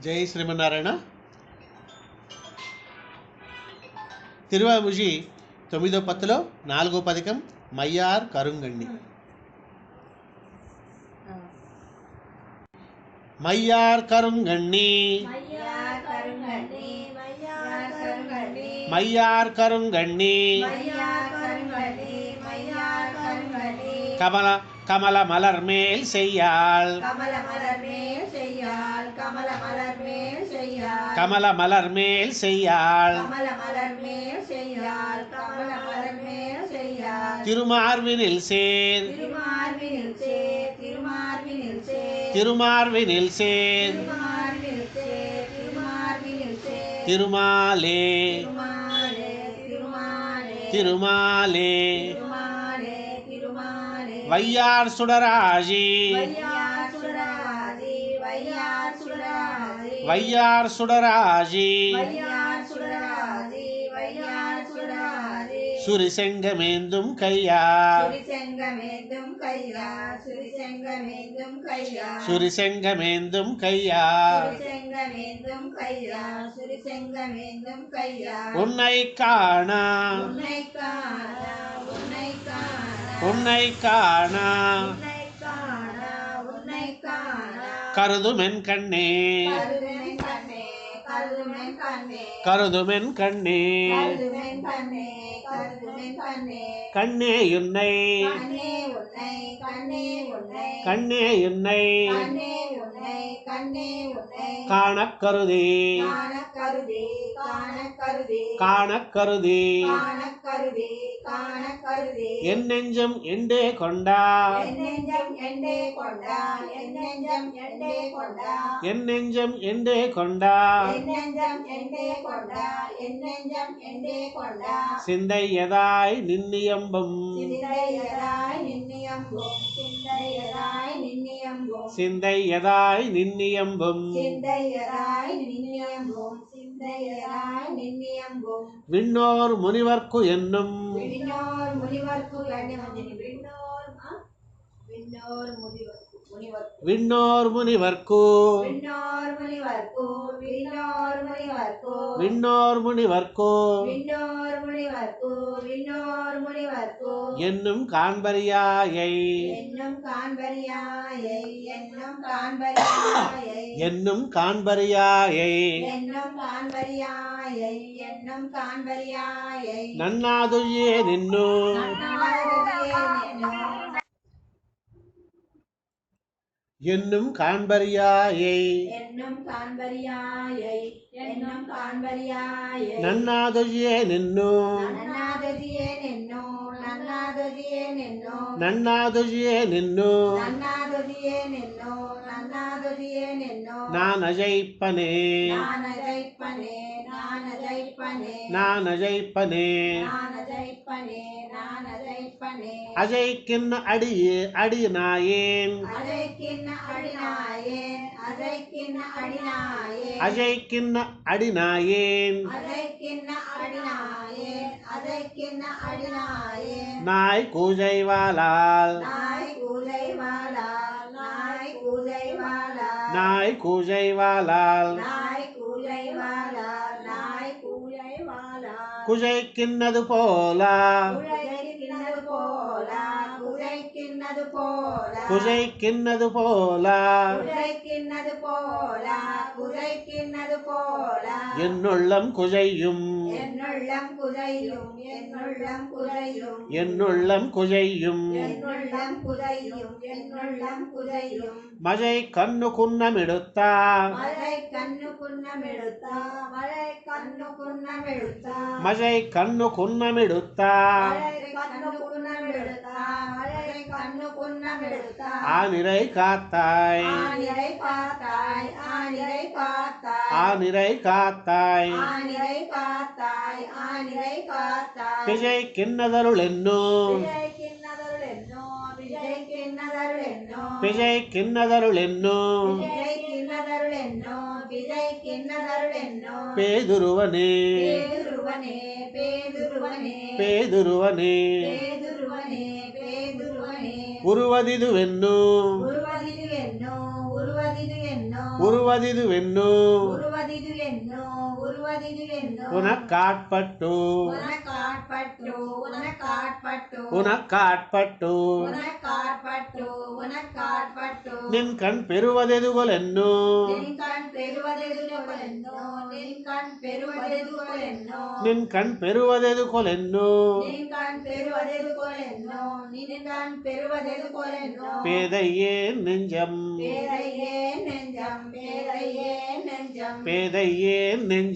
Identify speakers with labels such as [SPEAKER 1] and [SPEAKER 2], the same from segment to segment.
[SPEAKER 1] జై శ్రీమన్నారాయణ. తిరువాముజి 9వ పత్తులో 4వ పథకం మయ్యార్ కరుంగణ్ణి. మయ్యార్ కరుంగణ్ణి మయ్యార్ కరుంగణ్ణి கமல கமல மலர் மேல் செய்யாள் கமல மலர் மேல் செய்யாள் திருமார்வினில் சேர் திருமார்வினில் சேர் திருமாலே திருமாலே வையார் சுடராஜி வையார் சுடராஜி சுரிசெங்கமேந்தும் கையார் சுரிசெங்கமேந்தும் கையார் உன்னை காணா உன்னை காணா கருதுமென் கண்ணே கருதுமென் கண்ணே கண்ணே உன்னை கண்ணே உன்னை காணக்கருதி காணக்கருதி என் நெஞ்சம் எண்டே கொண்டா என் நெஞ்சம் எண்டே கொண்டா சிந்தையதாய் நின்னியம்பும் சிந்தையதாய் நின்னியம்பும் விண்ணோர் முனிவர்க்கு என்னும் விண்ணோர் முனிவர்க்கு விண்ணோர் முனிவர்க்கு என்னும் காண்பரியாயை என்னும் காண்பரியாயை நன்னாதுயே நின்னு என்னும் காண்பரியாயை நன்னாதுயே நின்னு நன்னாதுயே நின்னு நான் அஜைப்பனே நான் அஜைப்பனே அஜைக்கின் அடிநாயேன் அஜைக்கின் அடிநாயேன் நாய் கூஜைவாலால் நாய் கூஜைவாலால் குஜைக்கின்னது போல குஜைக்கின்னது போல என்னுள்ளம் குஜையும் என்னுள்ளம் குஜையும் மஜை கண்ணு குன்னமிடுத்தா மஜை கண்ணு குன்னமிடுத்தா ஆனிரை காத்தாய் ஆனிரை காத்தாய் பிஜை கிண்ணதருள் என்னும் பிஜை கிண்ணதருள் என்னும் பேதுருவனே பேதுருவனே உருவதிதுவென்னு உருவதிதுவென்னோ
[SPEAKER 2] உருவதிதுவென்னோ உருவதிதுவென்னோ
[SPEAKER 1] உனக்காட்பட்டு
[SPEAKER 2] உனக்காட்பட்டு உனக்காட்பட்டு
[SPEAKER 1] உனக்காட்பட்டு
[SPEAKER 2] உனக்காட்பட்டு உனக்காட்பட்டு
[SPEAKER 1] நின் கண் பெறுவதெதுகொலென்னோ
[SPEAKER 2] நின் கண் பெறுவதெதுகொலென்னோ நின் கண் பெறுவதெதுகொலென்னோ
[SPEAKER 1] நின் கண் பெறுவதெதுகொலென்னோ
[SPEAKER 2] நின் கண் பெறுவதெதுகொலென்னோ நின் கண் பெறுவதெதுகொலென்னோ
[SPEAKER 1] பேதையே நெஞ்சம்
[SPEAKER 2] பேதையே நெஞ்சம் பேதையே நெஞ்சம்
[SPEAKER 1] பேதையே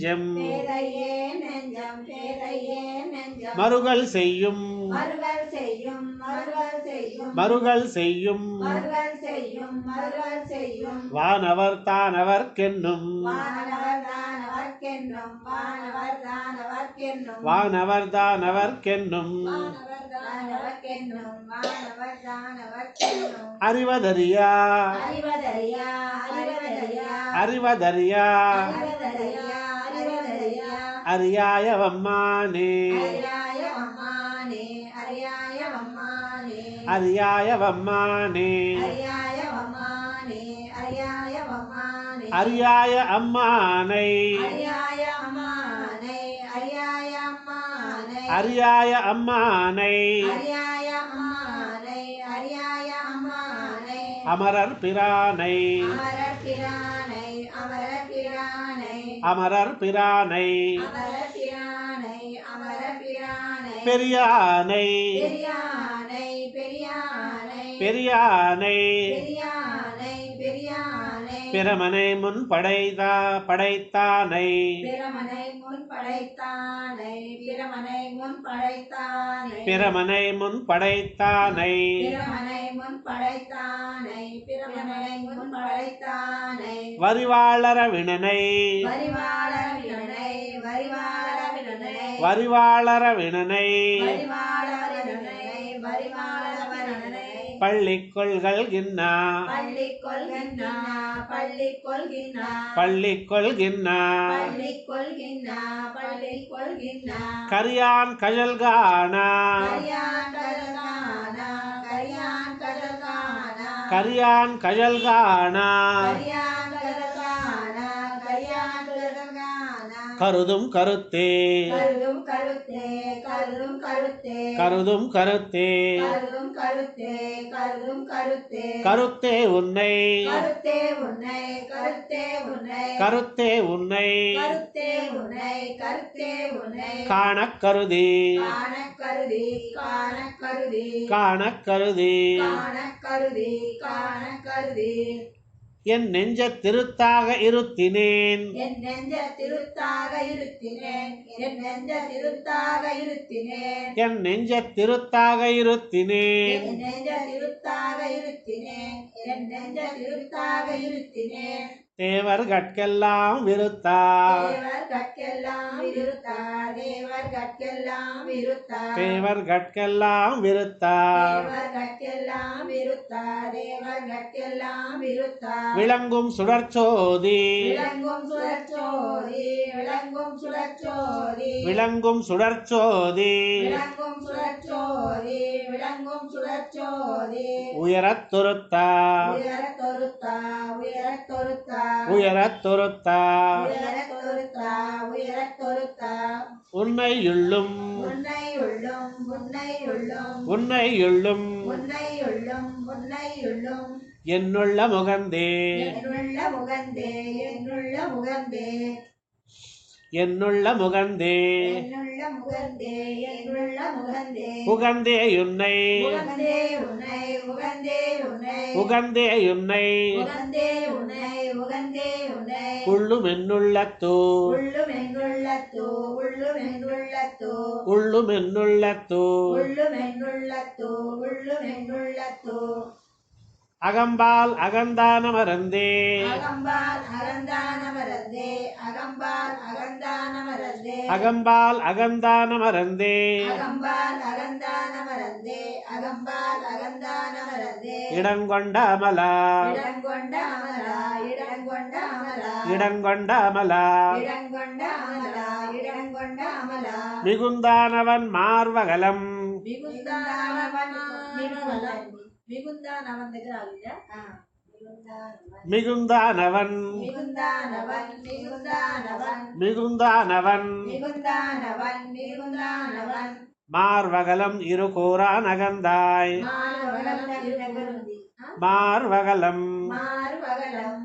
[SPEAKER 1] நெஞ்சம்
[SPEAKER 2] பேதையே நெஞ்சம் பேதையே நெஞ்சம்
[SPEAKER 1] மறுகள் செய்யும்
[SPEAKER 2] மறுகள் செய்யும் மறுகள் செய்யும்
[SPEAKER 1] மறுகள் செய்யும்
[SPEAKER 2] மறுகள் செய்யும் மறுகள் செய்யும்
[SPEAKER 1] வானவர் தானவர்க்கென்னும்
[SPEAKER 2] வானவர் தானவர்க்கென்னும் வானவர் தானவர்க்கென்னும்
[SPEAKER 1] வானவர் தானவர்க்கென்னும்
[SPEAKER 2] வானவர் தானவர்க்கென்னும் வானவர் தானவர்க்கென்னும்
[SPEAKER 1] அறிவதறியா
[SPEAKER 2] அறிவதறியா அறிவதறியா
[SPEAKER 1] அறிவதறியா
[SPEAKER 2] அறிவதறியா அறிவதறியா
[SPEAKER 1] அறியாயவம்மானே
[SPEAKER 2] அறியாயவம்மானே அறியாயவம்மானே
[SPEAKER 1] அறியாயவம்மானே
[SPEAKER 2] அறியாயவம்மானே அறியாயவம்மானே
[SPEAKER 1] அறியாய அம்மானை
[SPEAKER 2] அறியாய அம்மானை அறியாய அம்மானை
[SPEAKER 1] அறியாய அம்மானை
[SPEAKER 2] அறியாய அம்மானை அறியாய அம்மானை
[SPEAKER 1] அமரர் பிரானை
[SPEAKER 2] அமரர் பிரானை அமரர் பிரானை
[SPEAKER 1] அமரர் பிரானை
[SPEAKER 2] அமரர் பிரானை அமரர் பிரானை
[SPEAKER 1] பெரியானை
[SPEAKER 2] பெரியானை பெரியானை
[SPEAKER 1] பெரியானை
[SPEAKER 2] பெரியானை பெரியானை
[SPEAKER 1] பிரமனை முன் படைத்தானை
[SPEAKER 2] பிரமனை முன் படைத்தானை பிரமனை முன் படைத்தானை
[SPEAKER 1] பிரமனை முன் படைத்தானை
[SPEAKER 2] பிரமனை முன் படைத்தானை பிரமனை முன் படைத்தானை
[SPEAKER 1] வரிவாளர வினனை
[SPEAKER 2] வரிவாளர வினனை வரிவாளர வினனை
[SPEAKER 1] வரிவாளர வினனை
[SPEAKER 2] வரிவாளர வினனை வரிவாளர வினனை
[SPEAKER 1] பள்ளி கொள்கின்னா
[SPEAKER 2] பள்ளி கொள்கின்னா பள்ளி கொள்கின்னா
[SPEAKER 1] பள்ளி கொள்கின்னா
[SPEAKER 2] பள்ளி கொள்கின்னா பள்ளி கொள்கின்னா
[SPEAKER 1] கரியான் கஜல்கானா
[SPEAKER 2] கரியான் கஜல்கானா கரியான் கஜல்கானா
[SPEAKER 1] கரியான் கஜல்கானா
[SPEAKER 2] கரியான் கஜல்கானா கரியான் கஜல்கானா
[SPEAKER 1] கருதும் கருத்தே
[SPEAKER 2] கருதும் கருத்தே கருதும் கருத்தே
[SPEAKER 1] கருதும் கருத்தே
[SPEAKER 2] கருதும் கருத்தே கருதும் கருத்தே
[SPEAKER 1] கருத்தே உன்னை
[SPEAKER 2] கருத்தே உன்னை கருத்தே உன்னை
[SPEAKER 1] கருத்தே உன்னை
[SPEAKER 2] கருத்தே உன்னை கருத்தே உன்னை
[SPEAKER 1] காணக் கருதி
[SPEAKER 2] காணக் கருதி காணக் கருதி
[SPEAKER 1] காணக் கருதி
[SPEAKER 2] காணக் கருதி காணக் கருதி
[SPEAKER 1] என் நெஞ்ச திருத்தாக இருத்தினேன்
[SPEAKER 2] என் நெஞ்ச திருத்தாக இருத்தினேன் என் நெஞ்ச திருத்தாக இருத்தினேன்
[SPEAKER 1] என் நெஞ்ச திருத்தாக இருத்தினேன்
[SPEAKER 2] என் நெஞ்ச திருத்தாக இருத்தினேன் என் நெஞ்ச திருத்தாக இருத்தினேன்
[SPEAKER 1] தேவர்கட்கெல்லாம் விருத்தார்
[SPEAKER 2] தேவர் கற்கெல்லாம் விருத்தார் தேவர் கற்கெல்லாம் விருத்தார்
[SPEAKER 1] தேவர்கட்கெல்லாம் விருத்தார்
[SPEAKER 2] தேவர் கற்கெல்லாம் விருத்தார் தேவர் கற்கெல்லாம் விருத்தார்
[SPEAKER 1] விளங்கும் சுடர்ச்சோதி
[SPEAKER 2] விளங்கும் சுடர்ச்சோதி விளங்கும் சுடர்ச்சோதி
[SPEAKER 1] விளங்கும் சுடர்ச்சோதி
[SPEAKER 2] விளங்கும் சுடர்ச்சோதி விளங்கும் சுடர்ச்சோதி
[SPEAKER 1] உயரத்துருத்தா
[SPEAKER 2] உயரத் தொருத்தா உயரத் தொருத்தா
[SPEAKER 1] உயரத் துருத்தா
[SPEAKER 2] உயரத் தொருத்தா உயரத் தொருத்தா
[SPEAKER 1] உன்னையுள்ளும்
[SPEAKER 2] உன்னையுள்ளும் உன்னையுள்ளும்
[SPEAKER 1] உன்னையுள்ளும்
[SPEAKER 2] உன்னையுள்ளும் உன்னையுள்ளும்
[SPEAKER 1] என்னுள்ள முகந்தே
[SPEAKER 2] என்னுள்ள முகந்தே என்னுள்ள முகந்தே
[SPEAKER 1] என்னுள்ள முகந்தே
[SPEAKER 2] என்னுள்ள முகந்தே என்னுள்ள முகந்தே
[SPEAKER 1] உகந்தே உன்னை
[SPEAKER 2] உகந்தே உன்னை உகந்தே உன்னை
[SPEAKER 1] உகந்தே உன்னை
[SPEAKER 2] உகந்தே உன்னை உகந்தே உன்னை
[SPEAKER 1] உள்ளும் என்னுள்ளத்தோ
[SPEAKER 2] உள்ளும் என்னுள்ளத்தோ உள்ளும் என்னுள்ளத்தோ
[SPEAKER 1] உள்ளும் என்னுள்ளத்தோ
[SPEAKER 2] உள்ளும் என்னுள்ளத்தோ உள்ளும் என்னுள்ளத்தோ
[SPEAKER 1] அகம்பால் அகந்தான மறந்தே
[SPEAKER 2] அகம்பால் அகந்தான மறந்தே அகம்பால் அகந்தான மறந்தே
[SPEAKER 1] அகம்பால் அகந்தான மறந்தே
[SPEAKER 2] அகம்பால் அகந்தான மறந்தே அகம்பால் அகந்தான மறந்தே
[SPEAKER 1] இடங்கொண்ட அமலா
[SPEAKER 2] இடங்கொண்ட அமலா இடங்கொண்ட அமலா
[SPEAKER 1] இடங்கொண்ட அமலா
[SPEAKER 2] இடங்கொண்ட அமலா இடங்கொண்ட அமலா
[SPEAKER 1] மிகுந்தானவன் மார்வகலம்
[SPEAKER 2] మిగుందానవన్ మిగుందానవన్ దగ్గర ఆగిందా
[SPEAKER 1] மிகுந்தானவன்
[SPEAKER 2] மிகுந்தானவன் மிகுந்தானவன்
[SPEAKER 1] மிகுந்தானவன்
[SPEAKER 2] மிகுந்தானவன் மிகுந்தானவன்
[SPEAKER 1] மார்வகலம் இரு கூறான் அகந்தாய் மார்வகலம்
[SPEAKER 2] மார்வகலம் மார்வகலம்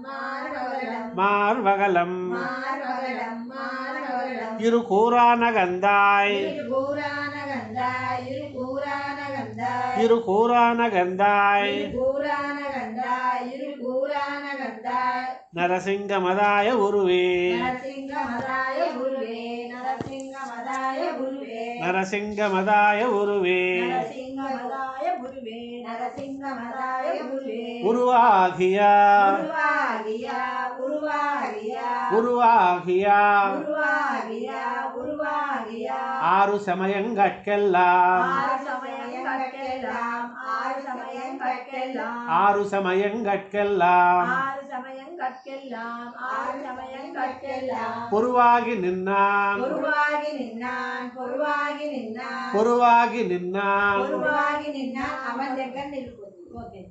[SPEAKER 1] மார்வகலம்
[SPEAKER 2] மார்வகலம் மார்வகலம்
[SPEAKER 1] இரு கூறான் அகந்தாய்
[SPEAKER 2] இருகூரானகந்தாய் இருகூரானகந்தாய்
[SPEAKER 1] இரு கூறான் அகந்தாய்
[SPEAKER 2] இருகூரானகந்தாய் இருகூரானகந்தாய்
[SPEAKER 1] நரசிங்கமதாய உருவே
[SPEAKER 2] நரசிங்கமதாய குருவே நரசிங்கமதாய குருவே
[SPEAKER 1] நரசிங்கமதாய உருவே
[SPEAKER 2] நரசிங்கமதாய குருவே நரசிங்கமதாய குருவே
[SPEAKER 1] உருவாகிய
[SPEAKER 2] உருவாகிய உருவாகிய
[SPEAKER 1] உருவாகிய
[SPEAKER 2] உருவாகிய உருவாகிய
[SPEAKER 1] ஆறு சமயங்கட்கெல்லாம்
[SPEAKER 2] ஆறு சமயங்கட்கெல்லாம் ஆறு சமயங்கட்கெல்லாம்
[SPEAKER 1] ஆறு சமயங்கட்கெல்லாம்
[SPEAKER 2] ஆறு சமயங்கட்கெல்லாம் ஆறு சமயங்கட்கெல்லாம்
[SPEAKER 1] பொருவாகி நின்னான்
[SPEAKER 2] பொருவாகி நின்னான் பொருவாகி நின்னான்
[SPEAKER 1] பொருவாகி நின்னான்
[SPEAKER 2] பொருவாகி நின்னான் அவன் దగ్గర నిలుపుంది ఓకే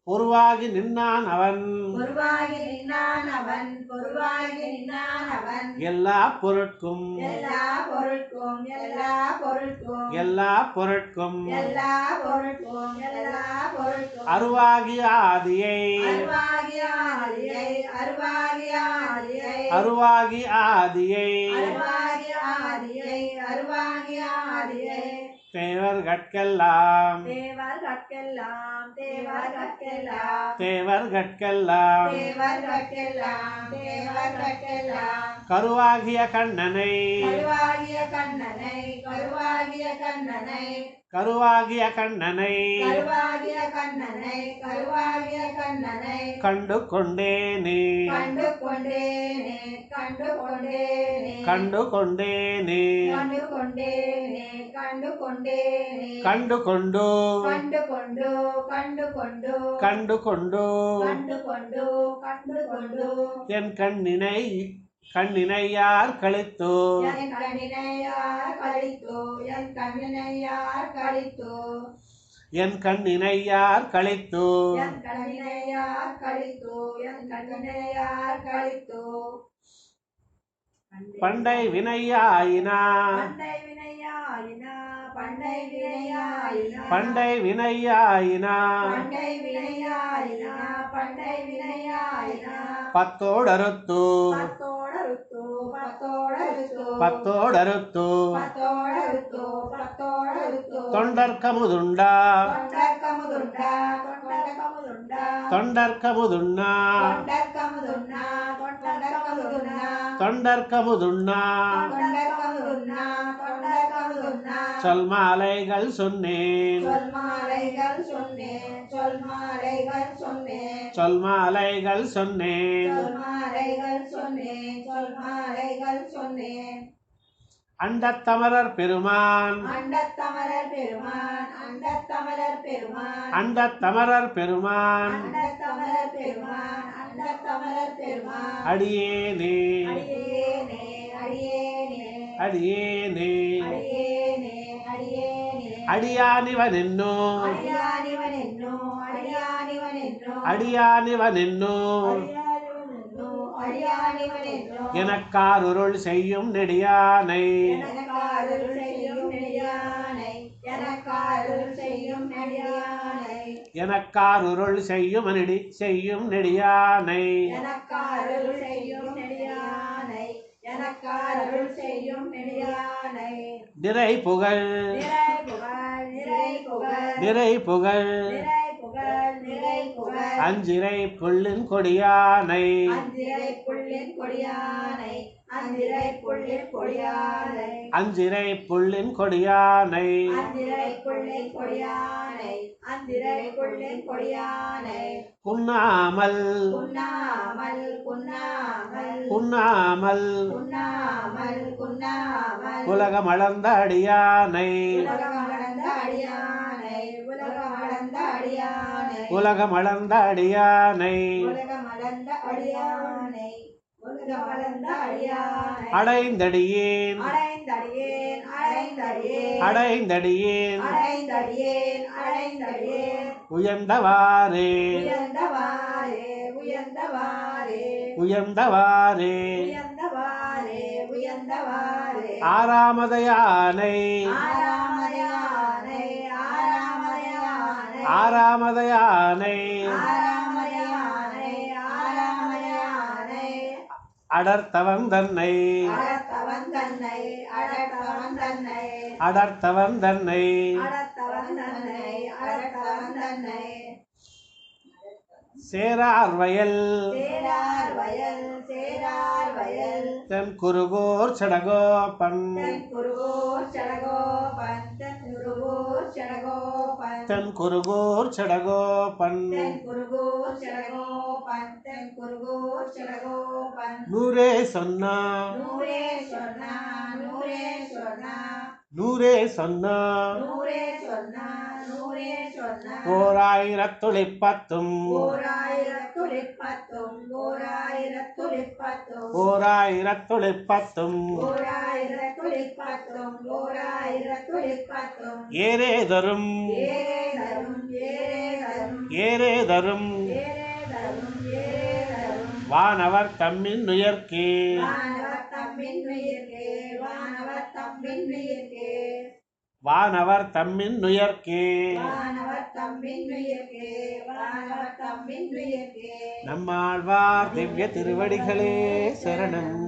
[SPEAKER 1] பொருவாகி நின்னான் அவன்
[SPEAKER 2] பொருவாகி நின்னான் அவன் பொருவாகி நின்னான் அவன்
[SPEAKER 1] எல்லா பொருட்கும்
[SPEAKER 2] எல்லா பொருட்கும் எல்லா பொருட்கும்
[SPEAKER 1] எல்லா பொருட்கும்
[SPEAKER 2] எல்லா பொருட்கும் எல்லா பொருட்கும்
[SPEAKER 1] அருவாகி ஆதியை
[SPEAKER 2] அருவாகி ஆதியை அருவாகி ஆதியை
[SPEAKER 1] அருவாகி ஆதியை
[SPEAKER 2] அருவாகி ஆதியை அருவாகி ஆதியை
[SPEAKER 1] தேவர்கட்கெல்லாம்
[SPEAKER 2] தேவர்கட்கெல்லாம் தேவர்கட்கெல்லாம்
[SPEAKER 1] தேவர்கட்கெல்லாம்
[SPEAKER 2] தேவர்கட்கெல்லாம் தேவர்கட்கெல்லாம்
[SPEAKER 1] கருவாகிய கண்ணனை
[SPEAKER 2] கருவாகிய கண்ணனை கருவாகிய கண்ணனை
[SPEAKER 1] கருவாகிய கண்ணனை
[SPEAKER 2] கருவாகிய கண்ணனை கருவாகிய கண்ணனை
[SPEAKER 1] கண்டு கொண்டேனே
[SPEAKER 2] கண்டு கொண்டேனே கண்டு கொண்டேனே
[SPEAKER 1] கண்டு கொண்டேனே
[SPEAKER 2] கண்டு கொண்டேனே கண்டு கொண்டேனே
[SPEAKER 1] கண்டு கொண்டு
[SPEAKER 2] கண்டு கொண்டு கண்டு கொண்டு
[SPEAKER 1] கண்டு கொண்டு
[SPEAKER 2] கண்டு கொண்டு கண்டு கொண்டு
[SPEAKER 1] என் கண்ணினை யார் கழித்தோ
[SPEAKER 2] என் கண்ணினையார் கழித்தோ என் கண்ணினையார் கழித்தோ
[SPEAKER 1] என் கண்ணினை யார் கழித்தோ
[SPEAKER 2] என் கண்ணினையார் கழித்தோ என் கண்ணினையார் கழித்தோ
[SPEAKER 1] பண்டை வினையாயினா
[SPEAKER 2] பண்டை வினையாயினா பண்டை வினையாயினா
[SPEAKER 1] பண்டை வினையாயினா
[SPEAKER 2] பண்டை வினையாயினா பண்டை வினையாயினா
[SPEAKER 1] பத்தோடறுத்து
[SPEAKER 2] பத்தோடறுத்து பத்தோடறுத்து
[SPEAKER 1] பத்தோடறுத்து
[SPEAKER 2] பத்தோடறுத்து பத்தோடறுத்து
[SPEAKER 1] தொண்டர்கமுதுண்டா
[SPEAKER 2] தொண்டர்கமுதுண்டா தொண்டர்கமுதுண்டா
[SPEAKER 1] தொண்டர்கமுதுண்ணா
[SPEAKER 2] தொண்டர்கமுதுண்டா தொண்டர்கமுதுண்டா
[SPEAKER 1] தொண்டர்கமுதுண்ணா
[SPEAKER 2] தொண்டர்கமுதுண்டா தொண்டர்கமுதுண்டா
[SPEAKER 1] சொல்மாலைகள் சொன்னேன்
[SPEAKER 2] சொல்மாலைகள் சொன்னேன் சொல்மாலைகள் சொன்னேன்
[SPEAKER 1] சொல்மாலைகள் சொன்னேன்
[SPEAKER 2] சொல்மாலைகள் சொன்னேன் சொல்மாலைகள் சொன்னேன்
[SPEAKER 1] அண்டத்தமரர் பெருமான்
[SPEAKER 2] அண்டத்தமரர் பெருமான் அண்டத்தமரர் பெருமான்
[SPEAKER 1] அண்டத்தமரர் பெருமான்
[SPEAKER 2] அண்டத்தமரர் பெருமான் அண்டத்தமரர் பெருமான்
[SPEAKER 1] அடியேனே
[SPEAKER 2] அடியேனே அடியேனே
[SPEAKER 1] அடியேனே
[SPEAKER 2] அடியேனே அடியேனே
[SPEAKER 1] அடியானிவனென்னோ
[SPEAKER 2] அடியானிவனென்னோ அடியானிவனென்னோ
[SPEAKER 1] அடியானிவனென்னோ
[SPEAKER 2] அடியானிவனென்னோ அடியானிவனென்னோ
[SPEAKER 1] எனக்காருருள் செய்யும் நெடியானை
[SPEAKER 2] எனக்காருள் செய்யும் நெடியானை எனக்காருள் செய்யும் நெடியானை
[SPEAKER 1] எனக்காருருள் செய்யும் நெடியானை
[SPEAKER 2] எனக்காருள் செய்யும் நெடியானை எனக்காருள் செய்யும் நெடியானை
[SPEAKER 1] நிறை புகழ்
[SPEAKER 2] நிறை புகழ் நிறை புகழ்
[SPEAKER 1] நிறை புகழ்
[SPEAKER 2] நிறை புகழ் நிறை புகழ்
[SPEAKER 1] அஞ்சிறை புள்ளின் கொடியானை
[SPEAKER 2] அஞ்சிறை புள்ளின் கொடியானை அஞ்சிறை புள்ளின் கொடியானை
[SPEAKER 1] அஞ்சிறை புள்ளின் கொடியானை
[SPEAKER 2] அஞ்சிறை புள்ளின் கொடியானை அஞ்சிறை புள்ளின் கொடியானை
[SPEAKER 1] குன்னாமல்
[SPEAKER 2] குன்னாமல் குன்னாமல்
[SPEAKER 1] குன்னாமல்
[SPEAKER 2] குன்னாமல் குன்னாமல்
[SPEAKER 1] உலகமளந்த அடியானை
[SPEAKER 2] உலகமளந்த அடியானை உலகமளந்த அடியானை
[SPEAKER 1] உலகமளந்த அடியானை
[SPEAKER 2] உலகமளந்த அடியானை உலகமளந்த அடியானை
[SPEAKER 1] அடைந்தடியேன்
[SPEAKER 2] அடைந்தடியேன் அடைந்தடியேன்
[SPEAKER 1] அடைந்தடியேன்
[SPEAKER 2] அடைந்தடியேன் அடைந்தடியேன்
[SPEAKER 1] உயர்ந்தவாறே
[SPEAKER 2] உயர்ந்தவாறே
[SPEAKER 1] உயர்ந்தவாறே ஆறாமதையானை அடர்த்தவன் தன்னை சேரார் வயல் தென் குருகூர் சடகோபன் நூரே சொன்னா ஓராயிரத்துளிப்பத்தும் ஏரேதரும் வானவர் தம்மின் நுயர்க்கே நம்மாழ்வார் திவ்ய திருவடிகளே சரணம்.